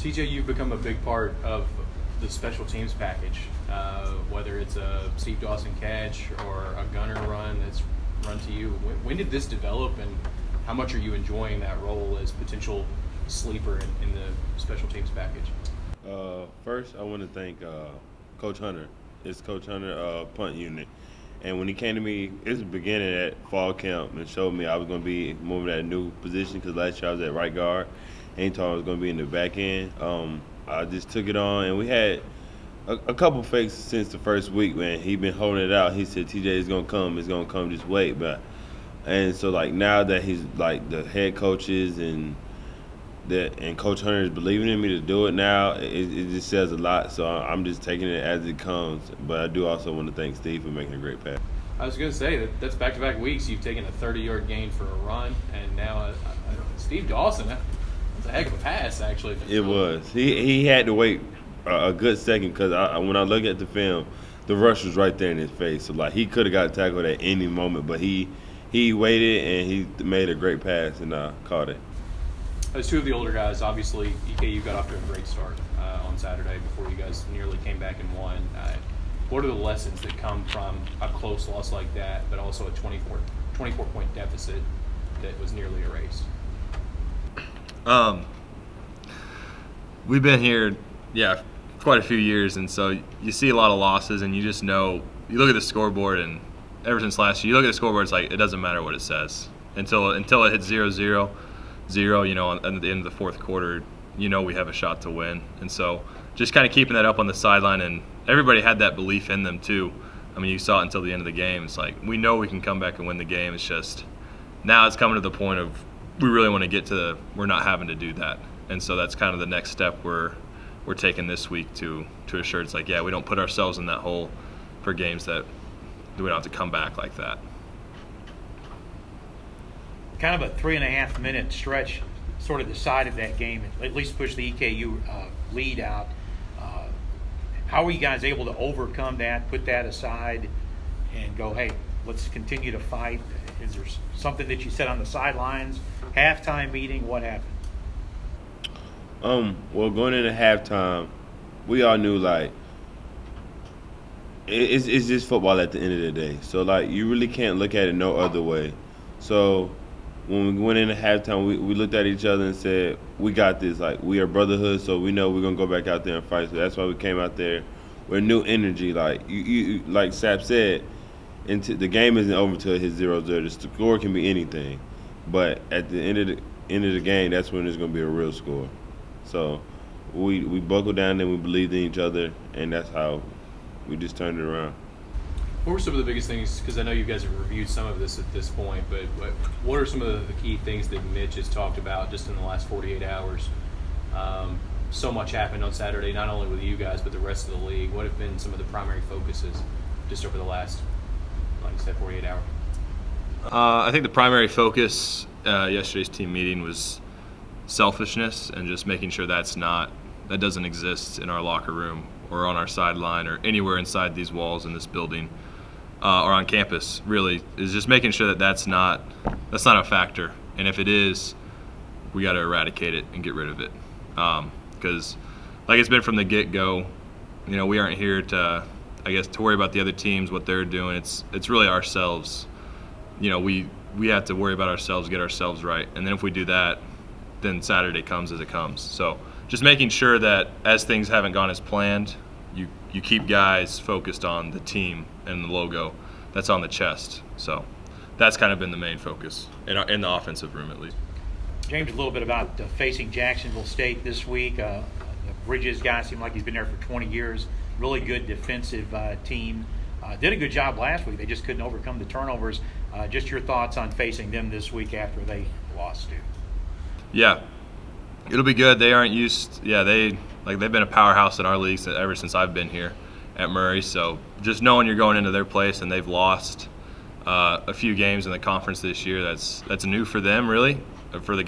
TJ, you've become a big part of the special teams package, whether it's a Steve Dawson catch or a gunner run that's run to you. When did this develop, and how much are you enjoying that role as potential sleeper in the special teams package? First, I want to thank Coach Hunter. It's Coach Hunter punt unit. And when he came to me, it was the beginning at fall camp and showed me I was going to be moving at a new position because last year I was at right guard. And he told me I was going to be in the back end. I just took it on, and we had a couple fakes since the first week, man. He been holding it out. He said, TJ, it's going to come, just wait. And so, like, now that he's, like, the head coaches and Coach Hunter is believing in me to do it now, it just says a lot. So I'm just taking it as it comes. But I do also want to thank Steve for making a great pass. I was going to say that's back-to-back weeks. You've taken a 30-yard gain for a run, and now Steve Dawson, that's a heck of a pass, actually. It was. He had to wait a good second because when I look at the film, the rush was right there in his face. So, like, he could have got tackled at any moment, but he waited, and he made a great pass, and caught it. As two of the older guys, obviously, EKU got off to a great start on Saturday before you guys nearly came back and won. What are the lessons that come from a close loss like that, but also a 24-point deficit that was nearly erased? We've been here, quite a few years, and so you see a lot of losses, and you just know, you look at the scoreboard, and ever since last year, you look at the scoreboard, it's like it doesn't matter what it says until it hits 0-0. At the end of the fourth quarter, we have a shot to win. And so just kind of keeping that up on the sideline, and everybody had that belief in them too. I mean, you saw it until the end of the game. It's like, we know we can come back and win the game. It's just now it's coming to the point of we really want to get to we're not having to do that. And so that's kind of the next step we're taking this week to assure it's like, we don't put ourselves in that hole for games that we don't have to come back like that. Kind of a 3.5-minute stretch sort of decided that game, at least pushed the EKU lead out. How were you guys able to overcome that, put that aside, and go, hey, let's continue to fight? Is there something that you said on the sidelines, halftime meeting? What happened? Well, going into halftime, we all knew, like, it's just football at the end of the day. So, like, you really can't look at it no other way. So when we went into halftime, we looked at each other and said, we got this. Like, we are brotherhood, so we know we're going to go back out there and fight. So that's why we came out there with new energy. Like you like Sapp said, the game isn't over until it hits 0-0. The score can be anything. But at the end of the game, that's when there's going to be a real score. So we buckled down and we believed in each other, and that's how we just turned it around. What were some of the biggest things, because I know you guys have reviewed some of this at this point, but what are some of the key things that Mitch has talked about just in the last 48 hours? So much happened on Saturday, not only with you guys, but the rest of the league. What have been some of the primary focuses just over the last, like you said, 48 hours? I think the primary focus yesterday's team meeting was selfishness and just making sure that doesn't exist in our locker room or on our sideline or anywhere inside these walls in this building or on campus. Really, is just making sure that's not a factor. And if it is, we got to eradicate it and get rid of it. Because, like it's been from the get-go, we aren't here to worry about the other teams, what they're doing. It's really ourselves. We have to worry about ourselves, get ourselves right. And then if we do that, then Saturday comes as it comes. So just making sure that as things haven't gone as planned, you keep guys focused on the team and the logo that's on the chest. So that's kind of been the main focus in the offensive room, at least. James, a little bit about facing Jacksonville State this week. The Bridges guy seemed like he's been there for 20 years. Really good defensive team. Did a good job last week. They just couldn't overcome the turnovers. Just your thoughts on facing them this week after they lost to. Yeah, it'll be good. They aren't used. They've been a powerhouse in our league ever since I've been here at Murray. So just knowing you're going into their place and they've lost a few games in the conference this year, that's new for them, really, for the